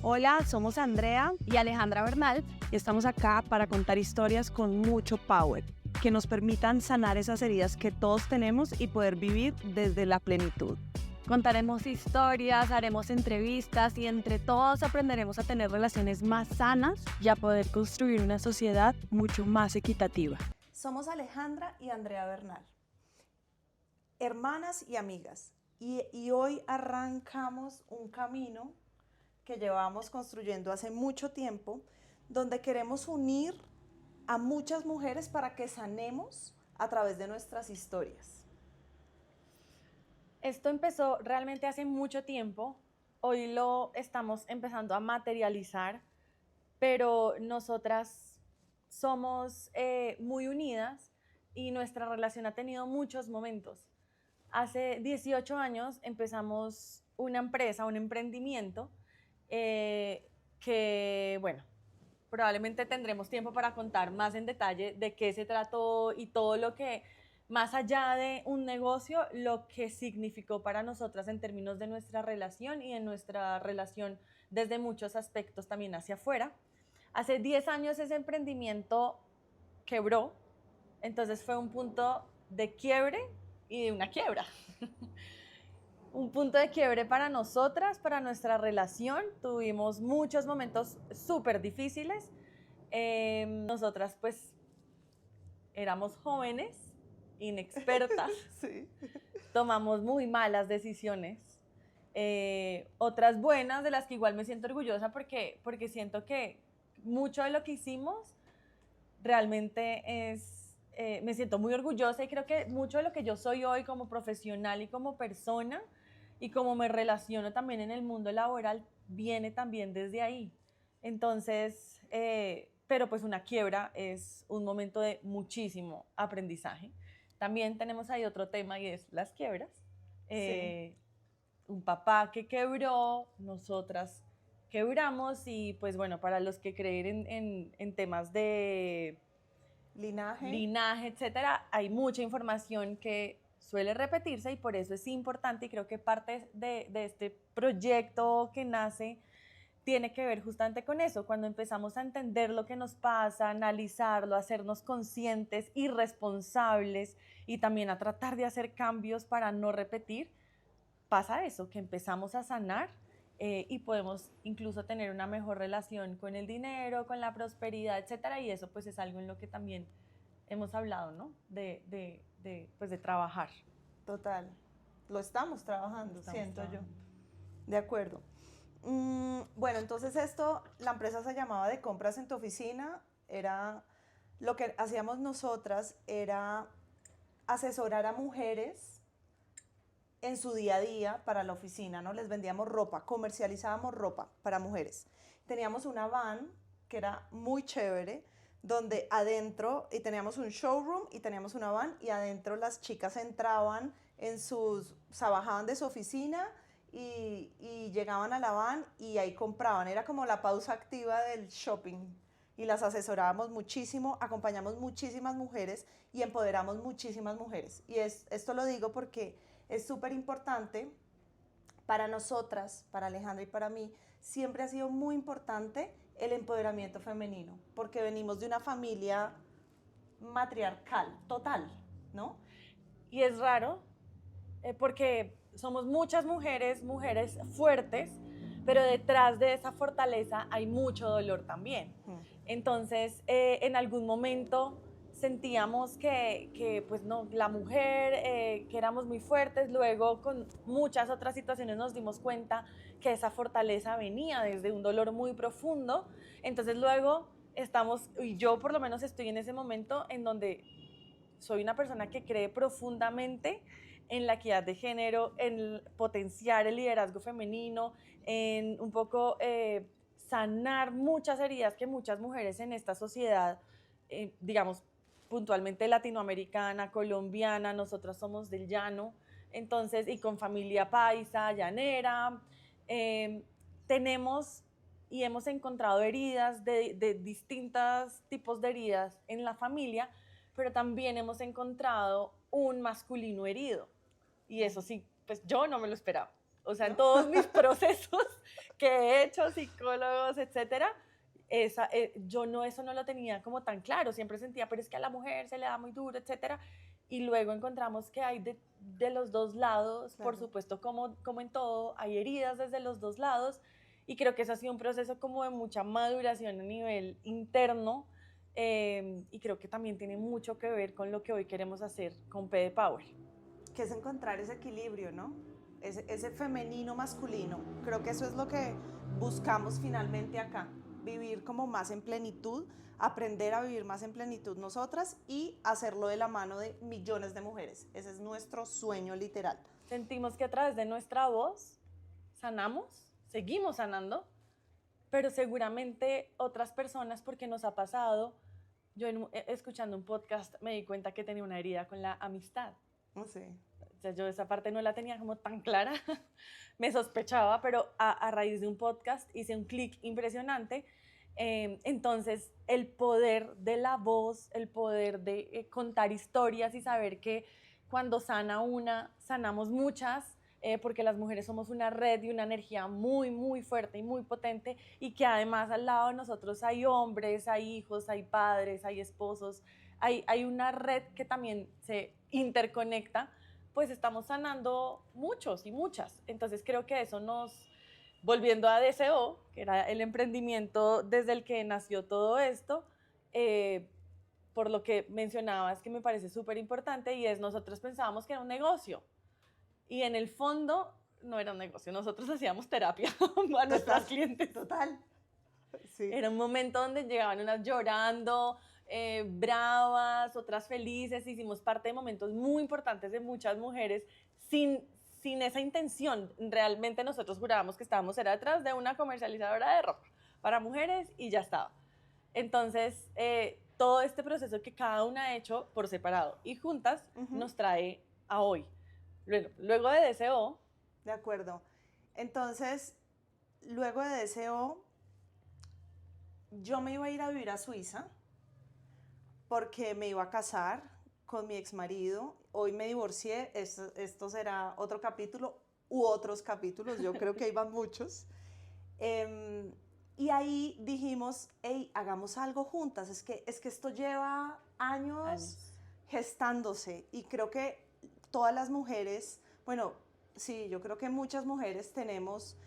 Hola, somos Andrea Y Alejandra Bernal. y estamos acá para contar historias con mucho power, que nos permitan sanar esas heridas que todos tenemos y poder vivir desde la plenitud. Contaremos historias, haremos entrevistas y entre todos aprenderemos a tener relaciones más sanas Y a poder construir una sociedad mucho más equitativa. Somos Alejandra y Andrea Bernal, hermanas y amigas, y hoy arrancamos un camino que llevamos construyendo hace mucho tiempo, donde queremos unir a muchas mujeres para que sanemos a través de nuestras historias. Esto empezó realmente hace mucho tiempo, hoy lo estamos empezando a materializar, pero nosotras somos muy unidas y nuestra relación ha tenido muchos momentos. Hace 18 años empezamos una empresa, un emprendimiento, que, bueno, probablemente tendremos tiempo para contar más en detalle de qué se trató y todo lo que, más allá de un negocio, lo que significó para nosotras en términos de nuestra relación y en nuestra relación desde muchos aspectos también hacia afuera. Hace 10 años ese emprendimiento quebró, entonces fue un punto de quiebre y de una quiebra. Un punto de quiebre para nosotras, para nuestra relación. Tuvimos muchos momentos súper difíciles. Nosotras pues éramos jóvenes, inexpertas, Sí. tomamos muy malas decisiones. Otras buenas de las que igual me siento orgullosa porque siento que mucho de lo que hicimos realmente me siento muy orgullosa y creo que mucho de lo que yo soy hoy como profesional y como persona y como me relaciono también en el mundo laboral viene también desde ahí. Entonces, pero pues una quiebra es un momento de muchísimo aprendizaje. También tenemos ahí otro tema y es las quiebras. Sí. Un papá que quebró, nosotras quebramos y pues bueno, para los que creen en temas de Linaje. linaje, etcétera, hay mucha información que suele repetirse y por eso es importante y creo que parte de este proyecto que nace tiene que ver justamente con eso, cuando empezamos a entender lo que nos pasa, analizarlo, hacernos conscientes y responsables y también a tratar de hacer cambios para no repetir, pasa eso, que empezamos a sanar y podemos incluso tener una mejor relación con el dinero, con la prosperidad, etcétera, y eso pues es algo en lo que también hemos hablado, ¿no? Pues de trabajar. Total. Lo estamos trabajando, Estamos siento yo. trabajando. De acuerdo. Bueno, entonces la empresa se llamaba De Compras en tu Oficina. Era lo que hacíamos nosotras era asesorar a mujeres en su día a día para la oficina, ¿no? Les vendíamos ropa, comercializábamos ropa para mujeres. Teníamos una van que era muy chévere, donde adentro, y teníamos un showroom y teníamos una van, y adentro las chicas entraban o sea, bajaban de su oficina y llegaban a la van y ahí compraban. Era como la pausa activa del shopping. Y las asesorábamos muchísimo, acompañamos muchísimas mujeres y empoderamos muchísimas mujeres. Esto lo digo porque es súper importante para nosotras, para Alejandra y para mí, siempre ha sido muy importante el empoderamiento femenino, porque venimos de una familia matriarcal, total, ¿no? Y es raro porque somos muchas mujeres, mujeres fuertes, pero detrás de esa fortaleza hay mucho dolor también. Entonces, en algún momento sentíamos que pues no, la mujer, que éramos muy fuertes, luego con muchas otras situaciones nos dimos cuenta que esa fortaleza venía desde un dolor muy profundo, entonces luego estamos, y yo por lo menos estoy en ese momento en donde soy una persona que cree profundamente en la equidad de género, en potenciar el liderazgo femenino, en un poco sanar muchas heridas que muchas mujeres en esta sociedad, digamos, puntualmente latinoamericana, colombiana, nosotros somos del llano, entonces, y con familia paisa, llanera, tenemos y hemos encontrado heridas de distintos tipos de heridas en la familia, pero también hemos encontrado un masculino herido. Y eso sí, pues yo no me lo esperaba. O sea, en ¿no? todos mis procesos que he hecho, psicólogos, etcétera, yo no, eso no lo tenía como tan claro. Siempre sentía, pero es que a la mujer se le da muy duro, etcétera. Y luego encontramos que hay de los dos lados, por Claro. supuesto, como en todo, hay heridas desde los dos lados. Y creo que eso ha sido un proceso como de mucha maduración a nivel interno. Y creo que también tiene mucho que ver con lo que hoy queremos hacer con P de Power. Que es encontrar ese equilibrio, ¿no? Ese femenino masculino. Creo que eso es lo que buscamos finalmente acá. Vivir como más en plenitud, aprender a vivir más en plenitud nosotras y hacerlo de la mano de millones de mujeres. Ese es nuestro sueño literal. Sentimos que a través de nuestra voz sanamos, seguimos sanando, pero seguramente otras personas, porque nos ha pasado, yo escuchando un podcast me di cuenta que tenía una herida con la amistad. No sé. O sea, yo esa parte no la tenía como tan clara, me sospechaba, pero a raíz de un podcast hice un clic impresionante. Entonces, el poder de la voz, el poder de contar historias y saber que cuando sana una, sanamos muchas, porque las mujeres somos una red y una energía muy, muy fuerte y muy potente, y que además al lado de nosotros hay hombres, hay hijos, hay padres, hay esposos, hay una red que también se interconecta, pues estamos sanando muchos y muchas. Entonces creo que eso nos, volviendo a DCO, que era el emprendimiento desde el que nació todo esto, por lo que mencionabas que me parece súper importante, y es, nosotros pensábamos que era un negocio, y en el fondo no era un negocio, nosotros hacíamos terapia a nuestras clientes. Total. Sí. Era un momento donde llegaban unas llorando, bravas, otras felices. Hicimos parte de momentos muy importantes de muchas mujeres sin esa intención. Realmente nosotros jurábamos que estábamos era detrás de una comercializadora de ropa para mujeres y ya estaba. Entonces, todo este proceso que cada una ha hecho por separado y juntas nos trae a hoy. Luego de DCO. De acuerdo. Entonces, luego de DCO, yo me iba a ir a vivir a Suiza porque me iba a casar con mi exmarido. Hoy me divorcié, esto será otro capítulo u otros capítulos, yo creo que iban muchos. Y ahí dijimos, hey, hagamos algo juntas, es que esto lleva años gestándose, y creo que todas las mujeres, bueno, sí, yo creo que muchas mujeres tenemos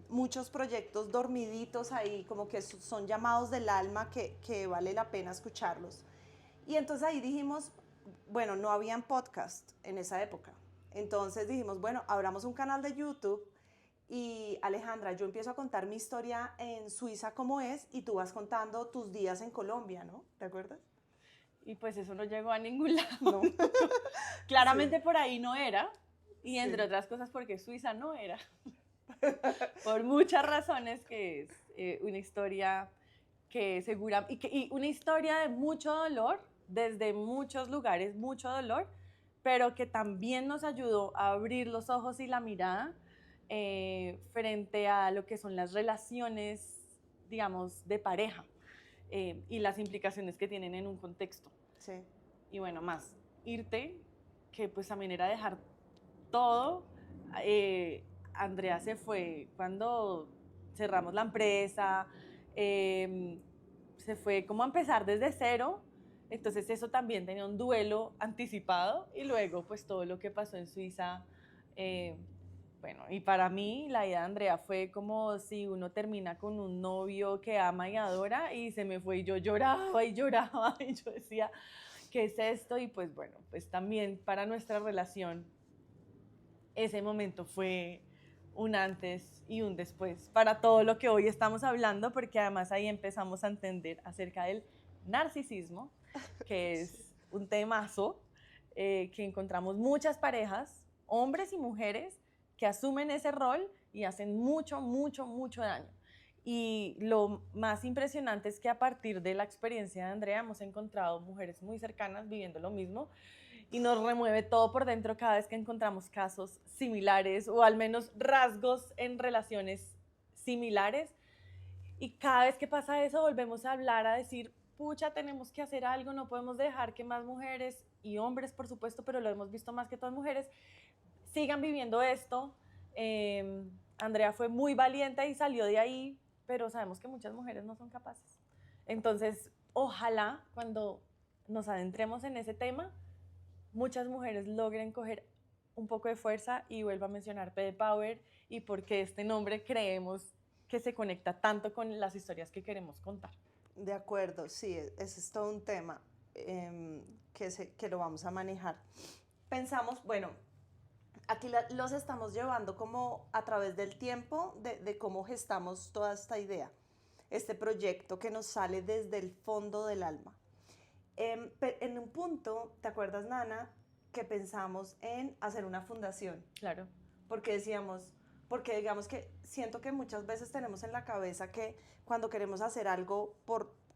muchos proyectos dormiditos ahí, como que son llamados del alma que vale la pena escucharlos. Y entonces ahí dijimos, bueno, no habían podcast en esa época. Entonces dijimos, bueno, abramos un canal de YouTube y Alejandra, yo empiezo a contar mi historia en Suiza como es y tú vas contando tus días en Colombia, ¿no? ¿Te acuerdas? Y pues eso no llegó a ningún lado. No. Claramente Sí. por ahí no era, y entre Sí. otras cosas porque Suiza no era. Por muchas razones, que es una historia que segura, y una historia de mucho dolor, desde muchos lugares, mucho dolor, pero que también nos ayudó a abrir los ojos y la mirada frente a lo que son las relaciones, digamos, de pareja, y las implicaciones que tienen en un contexto. Sí. Y bueno, más irte, que pues también era dejar todo. Andrea se fue cuando cerramos la empresa, se fue como a empezar desde cero. Entonces eso también tenía un duelo anticipado, y luego pues todo lo que pasó en Suiza. Bueno, y para mí la idea de Andrea fue como si uno termina con un novio que ama y adora, y se me fue y yo lloraba y lloraba y yo decía, ¿qué es esto? Y pues bueno, pues también para nuestra relación ese momento fue un antes y un después para todo lo que hoy estamos hablando, porque además ahí empezamos a entender acerca del narcisismo, que es un temazo, que encontramos muchas parejas, hombres y mujeres, que asumen ese rol y hacen mucho, mucho, mucho daño. Y lo más impresionante es que a partir de la experiencia de Andrea hemos encontrado mujeres muy cercanas viviendo lo mismo, y nos remueve todo por dentro cada vez que encontramos casos similares, o al menos rasgos en relaciones similares. Y cada vez que pasa eso volvemos a hablar, a decir, pucha, tenemos que hacer algo, no podemos dejar que más mujeres, y hombres por supuesto, pero lo hemos visto más que todas mujeres, sigan viviendo esto, Andrea fue muy valiente y salió de ahí, pero sabemos que muchas mujeres no son capaces. Entonces, ojalá cuando nos adentremos en ese tema, muchas mujeres logren coger un poco de fuerza y vuelvo a mencionar PD Power y por qué este nombre creemos que se conecta tanto con las historias que queremos contar. De acuerdo, sí, ese es todo un tema que lo vamos a manejar. Pensamos, bueno, aquí los estamos llevando como a través del tiempo de cómo gestamos toda esta idea, este proyecto que nos sale desde el fondo del alma. En un punto, ¿te acuerdas, Nana, que pensamos en hacer una fundación? Claro. Porque digamos que siento que muchas veces tenemos en la cabeza que cuando queremos hacer algo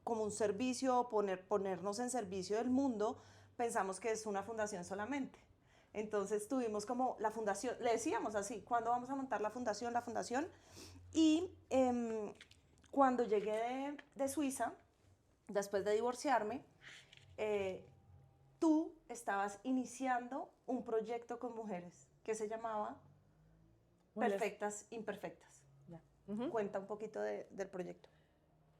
como un servicio, ponernos en servicio del mundo, pensamos que es una fundación solamente. Entonces tuvimos como la fundación, le decíamos así, ¿cuándo vamos a montar la fundación? Y cuando llegué de Suiza, después de divorciarme, tú estabas iniciando un proyecto con mujeres que se llamaba Perfectas Imperfectas. Cuenta un poquito del proyecto.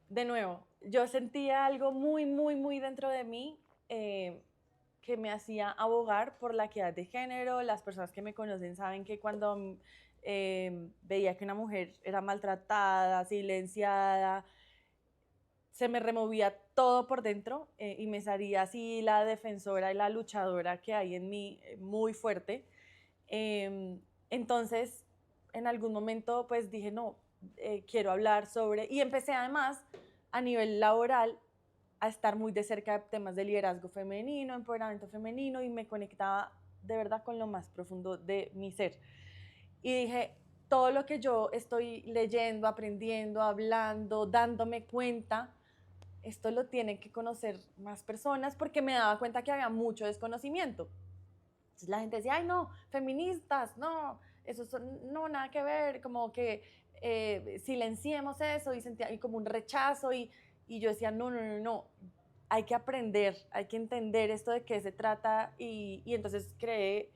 De nuevo, yo sentía algo muy, muy, muy dentro de mí que me hacía abogar por la equidad de género. Las personas que me conocen saben que cuando veía que una mujer era maltratada, silenciada, se me removía todo por dentro y me salía así la defensora y la luchadora que hay en mí muy fuerte. Entonces, en algún momento, pues dije, no, quiero hablar sobre... Y empecé además, a nivel laboral, a estar muy de cerca de temas de liderazgo femenino, empoderamiento femenino, y me conectaba de verdad con lo más profundo de mi ser. Y dije, todo lo que yo estoy leyendo, aprendiendo, hablando, dándome cuenta, esto lo tienen que conocer más personas, porque me daba cuenta que había mucho desconocimiento. Entonces la gente decía, ay no, feministas, no, eso no, nada que ver, como que silenciemos eso, y sentía y como un rechazo, y yo decía, no, hay que aprender, hay que entender esto de qué se trata, y entonces creé,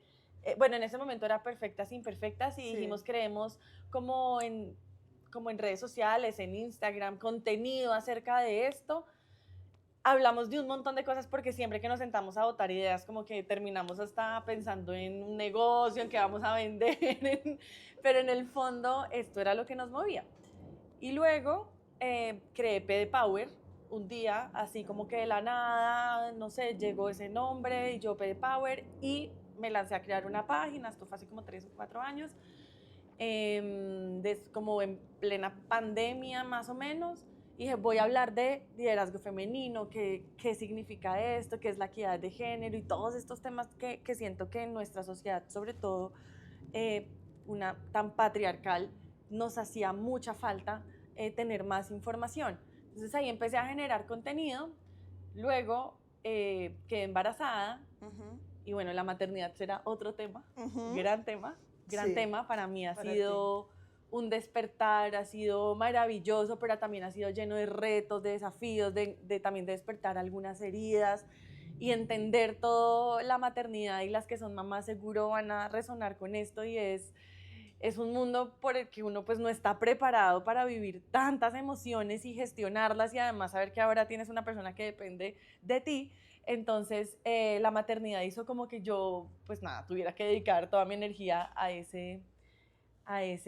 bueno, en ese momento era Perfectas Imperfectas, y sí, dijimos, creemos como en redes sociales, en Instagram, contenido acerca de esto. Hablamos de un montón de cosas porque siempre que nos sentamos a botar ideas, como que terminamos hasta pensando en un negocio, en qué vamos a vender, pero en el fondo esto era lo que nos movía. Y luego creé PD Power un día, así como que de la nada, no sé, llegó ese nombre y yo PD Power, y me lancé a crear una página. Esto fue hace como 3 o 4 años, como en plena pandemia más o menos. Y dije, voy a hablar de liderazgo femenino, qué significa esto, qué es la equidad de género y todos estos temas que siento que en nuestra sociedad, sobre todo una tan patriarcal, nos hacía mucha falta tener más información. Entonces ahí empecé a generar contenido, luego quedé embarazada, y bueno, la maternidad será otro tema, gran tema para mí. Ha sido un despertar, ha sido maravilloso, pero también ha sido lleno de retos, de desafíos, también de despertar algunas heridas y entender toda la maternidad, y las que son mamás seguro van a resonar con esto, y es un mundo por el que uno pues no está preparado para vivir tantas emociones y gestionarlas, y además saber que ahora tienes una persona que depende de ti. Entonces la maternidad hizo como que yo pues nada, tuviera que dedicar toda mi energía a ese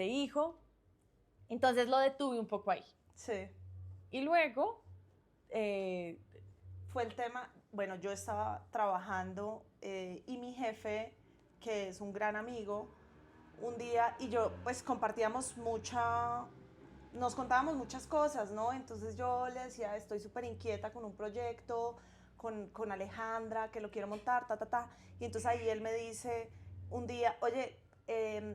hijo. Entonces lo detuve un poco ahí. Sí. Y luego fue el tema, bueno, yo estaba trabajando y mi jefe, que es un gran amigo, un día, y yo pues nos contábamos muchas cosas, ¿no? Entonces yo le decía, estoy súper inquieta con un proyecto, con Alejandra, que lo quiero montar, y entonces ahí él me dice un día, oye,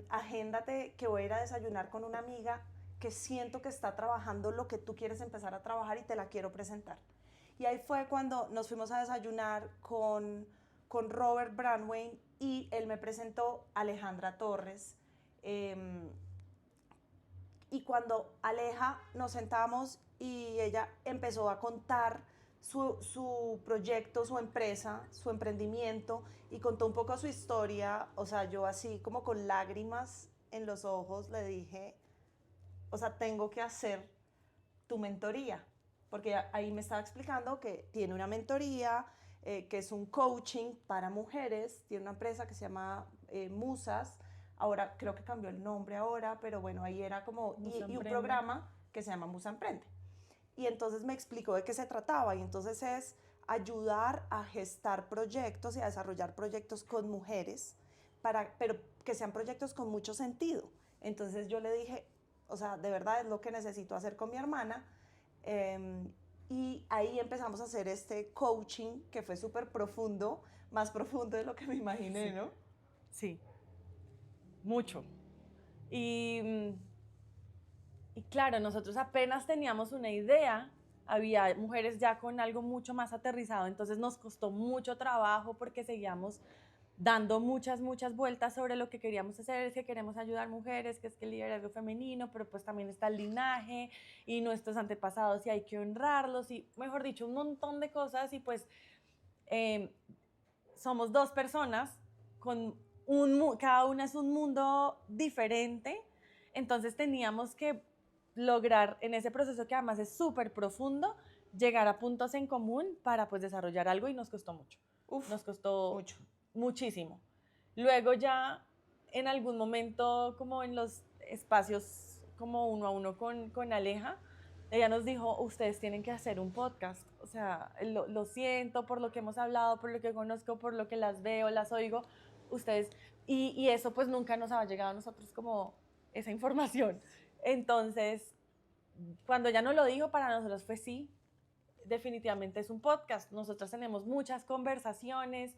agéndate que voy a ir a desayunar con una amiga que siento que está trabajando lo que tú quieres empezar a trabajar y te la quiero presentar. Y ahí fue cuando nos fuimos a desayunar con Robert Brandwein, y él me presentó a Alejandra Torres. Y cuando Aleja nos sentamos y ella empezó a contar su proyecto, su empresa, su emprendimiento, y contó un poco su historia, o sea, yo así como con lágrimas en los ojos le dije, o sea, tengo que hacer tu mentoría, porque ahí me estaba explicando que tiene una mentoría, que es un coaching para mujeres, tiene una empresa que se llama Musas, ahora creo que cambió el nombre ahora, pero bueno, ahí era como, y un programa que se llama Musa Emprende. Y entonces me explicó de qué se trataba, y entonces es ayudar a gestar proyectos y a desarrollar proyectos con mujeres, pero que sean proyectos con mucho sentido. Entonces yo le dije, o sea, de verdad es lo que necesito hacer con mi hermana. Y ahí empezamos a hacer este coaching que fue súper profundo, más profundo de lo que me imaginé, ¿no? Sí, mucho. Y claro, nosotros apenas teníamos una idea, había mujeres ya con algo mucho más aterrizado, entonces nos costó mucho trabajo porque seguíamos dando muchas vueltas sobre lo que queríamos hacer, es que queremos ayudar mujeres, que es que el liderazgo femenino, pero pues también está el linaje y nuestros antepasados y hay que honrarlos y, mejor dicho, un montón de cosas y pues somos dos personas, cada una es un mundo diferente, entonces teníamos que lograr en ese proceso que además es súper profundo, llegar a puntos en común para pues desarrollar algo y nos costó mucho. Nos costó mucho. Muchísimo. Luego ya en algún momento como en los espacios como uno a uno con Aleja, ella nos dijo, ustedes tienen que hacer un podcast. O sea, lo siento por lo que hemos hablado, por lo que conozco, por lo que las veo, las oigo. Ustedes, y eso pues nunca nos había llegado a nosotros como esa información. Entonces, cuando ella nos lo dijo, para nosotros fue sí, definitivamente es un podcast. Nosotros tenemos muchas conversaciones,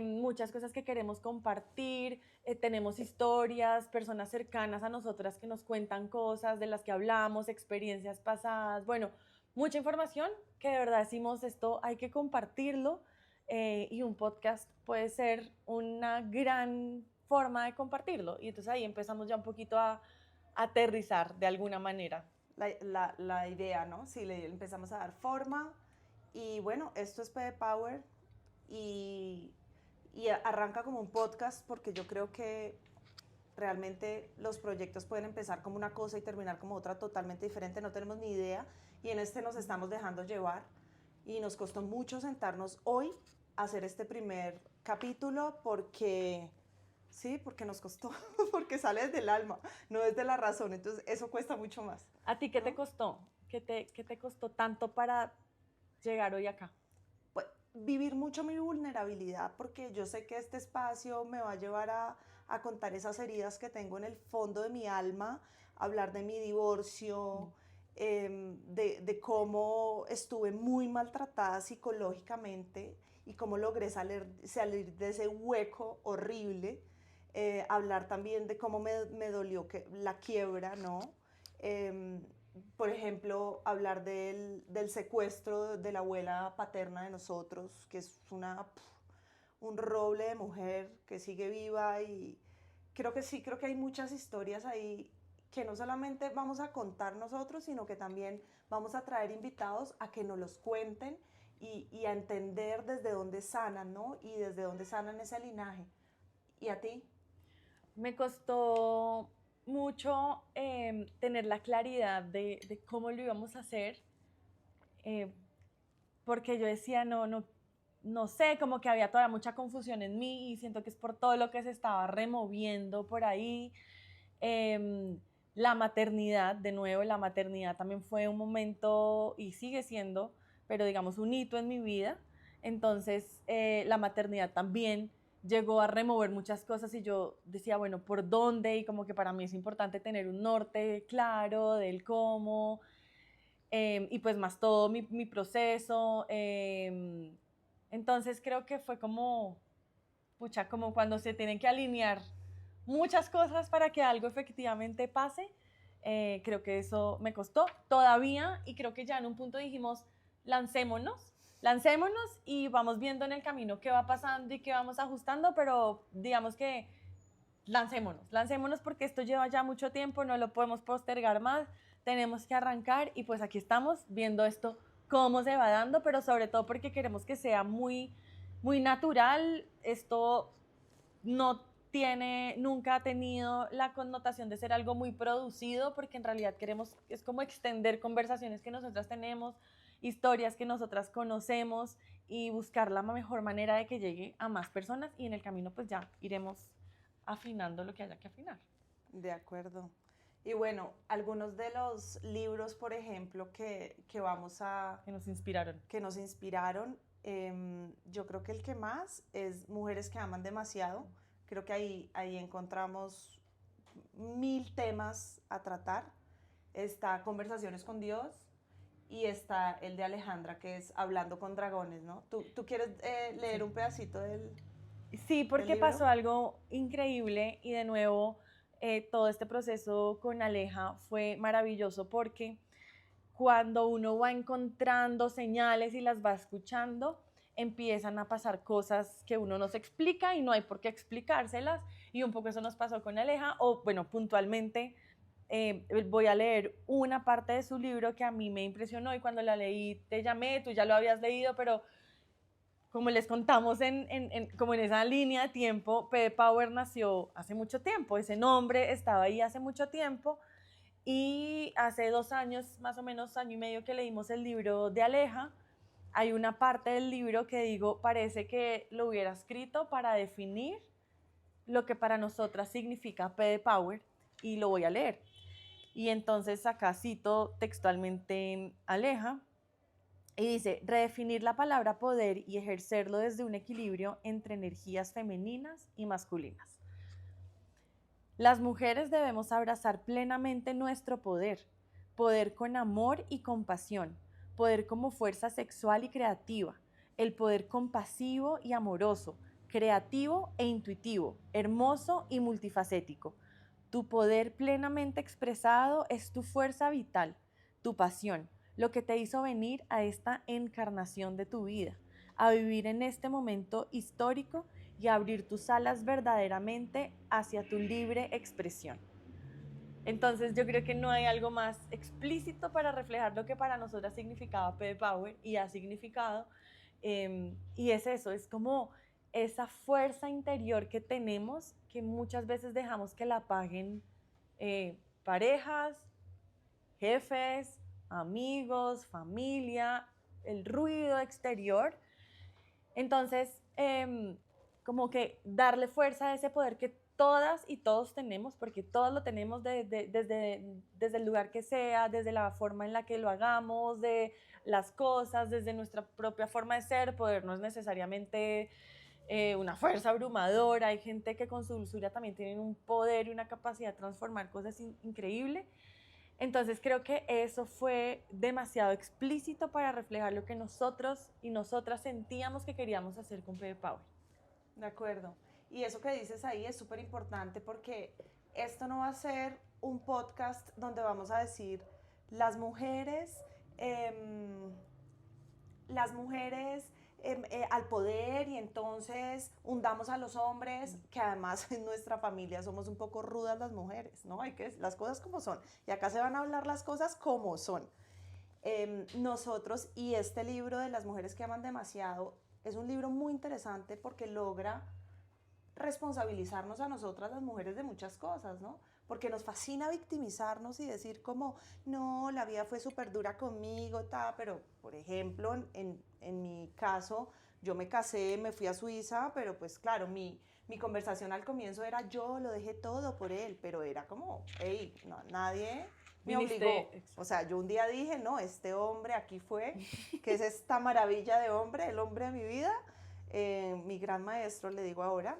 muchas cosas que queremos compartir, tenemos historias, personas cercanas a nosotras que nos cuentan cosas de las que hablamos, experiencias pasadas, bueno, mucha información que de verdad decimos esto hay que compartirlo y un podcast puede ser una gran forma de compartirlo y entonces ahí empezamos ya un poquito a aterrizar de alguna manera. La idea, ¿no? Sí, le empezamos a dar forma y bueno, esto es PD Power y arranca como un podcast porque yo creo que realmente los proyectos pueden empezar como una cosa y terminar como otra totalmente diferente, no tenemos ni idea y en este nos estamos dejando llevar y nos costó mucho sentarnos hoy a hacer este primer capítulo porque sí, porque nos costó, porque sale desde el alma, no desde la razón, entonces eso cuesta mucho más. ¿A ti qué te costó? ¿Qué te costó tanto para llegar hoy acá? Pues, vivir mucho mi vulnerabilidad, porque yo sé que este espacio me va a llevar a contar esas heridas que tengo en el fondo de mi alma, hablar de mi divorcio, de cómo estuve muy maltratada psicológicamente y cómo logré salir de ese hueco horrible. Hablar también de cómo me dolió la quiebra, ¿no? Por ejemplo, hablar del secuestro de la abuela paterna de nosotros, que es un roble de mujer que sigue viva y creo que sí, creo que hay muchas historias ahí que no solamente vamos a contar nosotros, sino que también vamos a traer invitados a que nos los cuenten y a entender desde dónde sanan, ¿no? Y desde dónde sanan ese linaje. ¿Y a ti? Me costó mucho tener la claridad de cómo lo íbamos a hacer, porque yo decía, no sé, como que había todavía mucha confusión en mí y siento que es por todo lo que se estaba removiendo por ahí. La maternidad, de nuevo, la maternidad también fue un momento y sigue siendo, pero digamos, un hito en mi vida. Entonces, la maternidad también llegó a remover muchas cosas y yo decía, bueno, ¿por dónde? Y como que para mí es importante tener un norte claro del cómo, y pues más todo mi proceso. Entonces creo que fue como, pucha, como cuando se tienen que alinear muchas cosas para que algo efectivamente pase. Creo que eso me costó todavía y creo que ya en un punto dijimos, lancémonos y vamos viendo en el camino qué va pasando y qué vamos ajustando, pero digamos que lancémonos porque esto lleva ya mucho tiempo, no lo podemos postergar más, tenemos que arrancar y pues aquí estamos viendo esto cómo se va dando, pero sobre todo porque queremos que sea muy, muy natural, esto no nunca ha tenido la connotación de ser algo muy producido, porque en realidad queremos, es como extender conversaciones que nosotras tenemos, historias que nosotras conocemos y buscar la mejor manera de que llegue a más personas, y en el camino pues ya iremos afinando lo que haya que afinar. De acuerdo. Y bueno, algunos de los libros, por ejemplo, que vamos a... Que nos inspiraron. Que nos inspiraron, yo creo que el que más es Mujeres que aman demasiado. Creo que ahí encontramos 1000 temas a tratar. Está Conversaciones con Dios y está el de Alejandra, que es Hablando con Dragones, ¿no? ¿Tú quieres leer un pedacito del... Sí, porque pasó algo increíble y de nuevo todo este proceso con Aleja fue maravilloso, porque cuando uno va encontrando señales y las va escuchando, empiezan a pasar cosas que uno no se explica y no hay por qué explicárselas, y un poco eso nos pasó con Aleja. O bueno, puntualmente voy a leer una parte de su libro que a mí me impresionó, y cuando la leí te llamé, tú ya lo habías leído, pero como les contamos como en esa línea de tiempo, P. Power nació hace mucho tiempo, ese nombre estaba ahí hace mucho tiempo, y hace 2 años, más o menos año y medio, que leímos el libro de Aleja, hay una parte del libro que digo, parece que lo hubiera escrito para definir lo que para nosotras significa P de Power, y lo voy a leer. Y entonces acá cito textualmente Aleja, y dice: redefinir la palabra poder y ejercerlo desde un equilibrio entre energías femeninas y masculinas. Las mujeres debemos abrazar plenamente nuestro poder, poder con amor y compasión, poder como fuerza sexual y creativa, el poder compasivo y amoroso, creativo e intuitivo, hermoso y multifacético. Tu poder plenamente expresado es tu fuerza vital, tu pasión, lo que te hizo venir a esta encarnación de tu vida, a vivir en este momento histórico y a abrir tus alas verdaderamente hacia tu libre expresión. Entonces yo creo que no hay algo más explícito para reflejar lo que para nosotras significaba P Power y ha significado, y es eso, es como esa fuerza interior que tenemos, que muchas veces dejamos que la apaguen parejas, jefes, amigos, familia, el ruido exterior. Entonces, como que darle fuerza a ese poder que todas y todos tenemos, porque todos lo tenemos desde el lugar que sea, desde la forma en la que lo hagamos, de las cosas, desde nuestra propia forma de ser. Poder no es necesariamente una fuerza abrumadora. Hay gente que con su dulzura también tienen un poder y una capacidad de transformar cosas increíble. Entonces creo que eso fue demasiado explícito para reflejar lo que nosotros y nosotras sentíamos que queríamos hacer con P Power. De acuerdo. Y eso que dices ahí es súper importante, porque esto no va a ser un podcast donde vamos a decir las mujeres al poder, y entonces hundamos a los hombres, que además en nuestra familia somos un poco rudas las mujeres, ¿no? Hay que las cosas como son, y acá se van a hablar las cosas como son. Nosotros, y este libro de Las mujeres que aman demasiado es un libro muy interesante porque logra responsabilizarnos a nosotras las mujeres de muchas cosas, ¿no? Porque nos fascina victimizarnos y decir como, no, la vida fue súper dura conmigo, pero, por ejemplo, en mi caso, yo me casé, me fui a Suiza, pero pues claro, mi conversación al comienzo era, yo lo dejé todo por él, pero era como, hey, no, nadie me obligó. O sea, yo un día dije, no, este hombre aquí fue, que es esta maravilla de hombre, el hombre de mi vida, mi gran maestro, le digo ahora.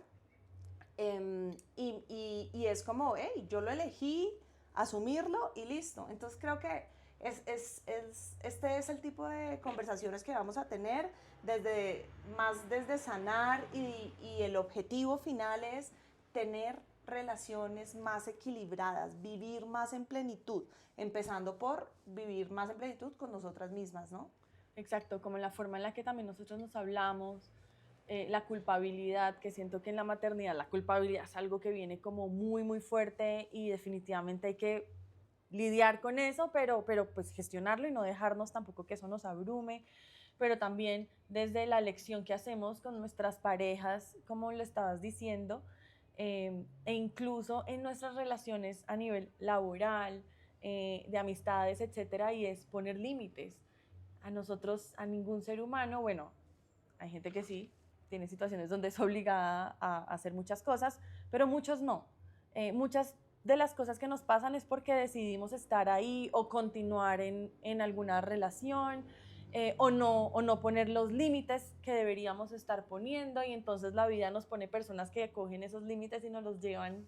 Y es como, hey, yo lo elegí, asumirlo y listo. Entonces creo que este es el tipo de conversaciones que vamos a tener, desde sanar, y el objetivo final es tener relaciones más equilibradas, vivir más en plenitud, empezando por vivir más en plenitud con nosotras mismas, ¿no? Exacto, como la forma en la que también nosotros nos hablamos, la culpabilidad, que siento que en la maternidad la culpabilidad es algo que viene como muy, muy fuerte, y definitivamente hay que lidiar con eso, pero pues gestionarlo y no dejarnos tampoco que eso nos abrume. Pero también desde la elección que hacemos con nuestras parejas, como lo estabas diciendo, e incluso en nuestras relaciones a nivel laboral, de amistades, etcétera, y es poner límites. A nosotros, a ningún ser humano, bueno, hay gente que sí, tiene situaciones donde es obligada a hacer muchas cosas, pero muchos no. Muchas de las cosas que nos pasan es porque decidimos estar ahí o continuar en alguna relación, o no poner los límites que deberíamos estar poniendo, y entonces la vida nos pone personas que cogen esos límites y nos los llevan,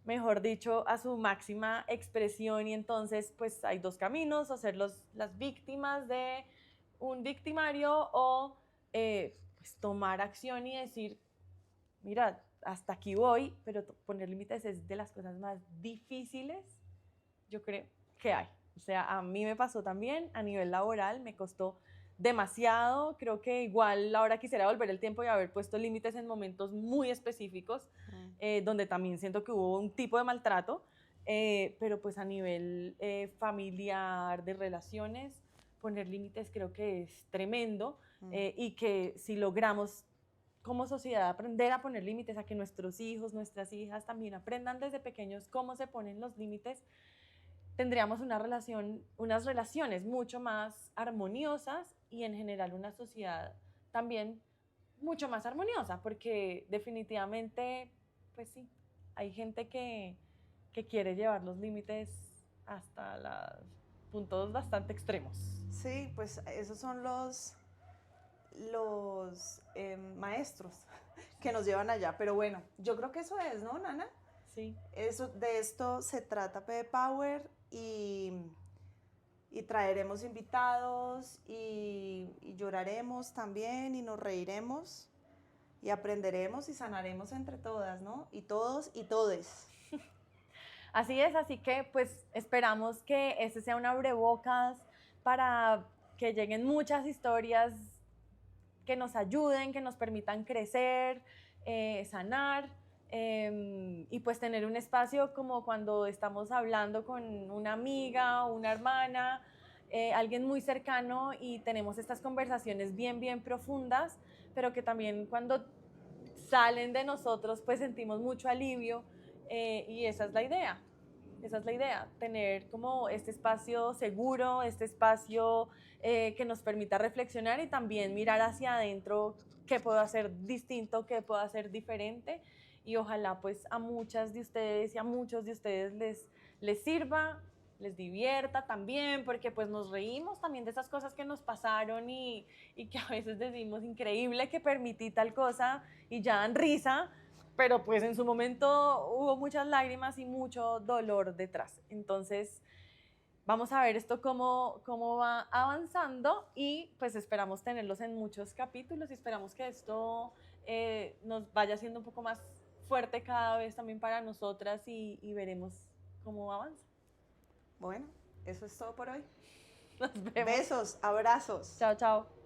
mejor dicho, a su máxima expresión. Y entonces pues hay dos caminos: o ser las víctimas de un victimario, o pues tomar acción y decir, mira, hasta aquí voy. Pero poner límites es de las cosas más difíciles, yo creo, que hay. O sea, a mí me pasó también a nivel laboral, me costó demasiado. Creo que igual ahora quisiera volver el tiempo y haber puesto límites en momentos muy específicos, donde también siento que hubo un tipo de maltrato, pero pues a nivel familiar, de relaciones, poner límites creo que es tremendo, y que si logramos como sociedad aprender a poner límites, a que nuestros hijos, nuestras hijas también aprendan desde pequeños cómo se ponen los límites, tendríamos unas relaciones mucho más armoniosas, y en general una sociedad también mucho más armoniosa, porque definitivamente, pues sí, hay gente que quiere llevar los límites hasta los puntos bastante extremos. Sí, pues esos son los maestros que nos llevan allá. Pero bueno, yo creo que eso es, ¿no, Nana? Sí. De esto se trata P Power, y traeremos invitados y lloraremos también y nos reiremos y aprenderemos y sanaremos entre todas, ¿no? Y todos y todes. Así es, así que pues esperamos que este sea un abrebocas para que lleguen muchas historias que nos ayuden, que nos permitan crecer, sanar, y pues tener un espacio como cuando estamos hablando con una amiga o una hermana, alguien muy cercano, y tenemos estas conversaciones bien, bien profundas, pero que también cuando salen de nosotros pues sentimos mucho alivio, y esa es la idea. Esa es la idea, tener como este espacio seguro, este espacio que nos permita reflexionar y también mirar hacia adentro qué puedo hacer distinto, qué puedo hacer diferente. Y ojalá pues a muchas de ustedes y a muchos de ustedes les sirva, les divierta también, porque pues nos reímos también de esas cosas que nos pasaron, y que a veces decimos, increíble que permití tal cosa, y ya dan risa, pero pues en su momento hubo muchas lágrimas y mucho dolor detrás. Entonces, vamos a ver esto cómo va avanzando, y pues esperamos tenerlos en muchos capítulos, y esperamos que esto nos vaya siendo un poco más fuerte cada vez también para nosotras, y veremos cómo avanza. Bueno, eso es todo por hoy. Nos vemos. Besos, abrazos. Chao, chao.